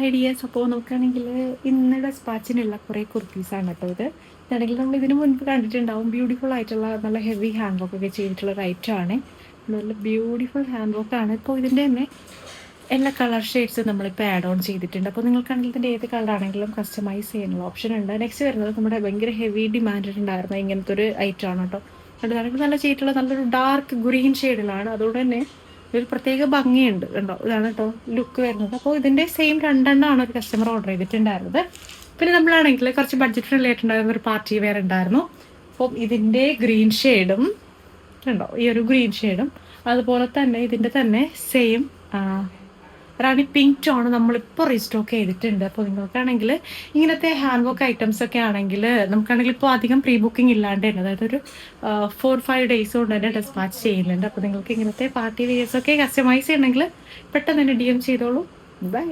Ideas അപ്പോൾ നോക്കുകയാണെങ്കിൽ ഇന്ന് ഡെസ്പാച്ചിനുള്ള കുറേ കുർത്തീസാണ് കേട്ടോ ഇത്. ഇതാണെങ്കിൽ നമ്മൾ ഇതിന് മുൻപ് കണ്ടിട്ടുണ്ടാവും. ബ്യൂട്ടിഫുൾ ആയിട്ടുള്ള നല്ല ഹെവി ഹാൻഡ് വർക്ക് ഒക്കെ ചെയ്തിട്ടുള്ള ഒരു ഐറ്റമാണ്. നല്ല ബ്യൂട്ടിഫുൾ ഹാൻഡ് വർക്കാണ്. ഇപ്പോൾ ഇതിൻ്റെ തന്നെ എല്ലാ കളർ ഷെയ്ഡ്സ് നമ്മളിപ്പോൾ ആഡ് ഓൺ ചെയ്തിട്ടുണ്ട്. അപ്പോൾ നിങ്ങൾക്കാണെങ്കിൽ ഇതിൻ്റെ ഏത് കളറാണെങ്കിലും കസ്റ്റമൈസ് ചെയ്യാനുള്ള ഓപ്ഷൻ ഉണ്ട്. നെക്സ്റ്റ് വരുന്നത് നമ്മുടെ ഭയങ്കര ഹെവി ഡിമാൻഡ് ഉണ്ടായിരുന്ന ഇങ്ങനത്തെ ഒരു ഐറ്റമാണ് കേട്ടോ. അതുകൊണ്ട് നല്ല ചെയ്തിട്ടുള്ള നല്ലൊരു ഡാർക്ക് ഗ്രീൻ ഷെയ്ഡിലാണ്. അതുകൊണ്ട് തന്നെ ഒരു പ്രത്യേക ഭംഗിയുണ്ട് കണ്ടോ. ഇതാണ് കേട്ടോ ലുക്ക് വരുന്നത്. അപ്പോൾ ഇതിൻ്റെ സെയിം രണ്ടെണ്ണമാണ് ഒരു കസ്റ്റമർ ഓർഡർ ചെയ്തിട്ടുണ്ടായിരുന്നത്. പിന്നെ നമ്മളാണെങ്കിൽ കുറച്ച് ബഡ്ജറ്റ് ഫ്രണ്ട്ലി ആയിട്ടുണ്ടായിരുന്ന ഒരു പാർട്ടി വെയർ ഉണ്ടായിരുന്നു. അപ്പം ഇതിൻ്റെ ഗ്രീൻ ഷെയ്ഡും ഉണ്ടോ, ഈ ഒരു ഗ്രീൻ ഷെയ്ഡും അതുപോലെ തന്നെ ഇതിൻ്റെ തന്നെ സെയിം റാണി പിങ്ക് ടോൺ നമ്മളിപ്പോൾ റീസ്റ്റോക്ക് ചെയ്തിട്ടുണ്ട്. അപ്പോൾ നിങ്ങൾക്കാണെങ്കിൽ ഇങ്ങനത്തെ ഹാൻഡ് വർക്ക് ഐറ്റംസ് ഒക്കെ ആണെങ്കിൽ നമുക്കാണെങ്കിൽ ഇപ്പോൾ അധികം പ്രീ ബുക്കിംഗ് ഇല്ലാണ്ട് തന്നെ, അതായത് ഒരു 4-5 ഡേയ്സ് കൊണ്ട് തന്നെ ഡെസ്പാച്ച് ചെയ്യുന്നുണ്ട്. അപ്പോൾ നിങ്ങൾക്ക് ഇങ്ങനത്തെ പാർട്ടി വെയേഴ്സൊക്കെ കസ്റ്റമൈസ് ചെയ്യണമെങ്കിൽ പെട്ടെന്ന് തന്നെ DM ചെയ്തോളൂ. ബൈ.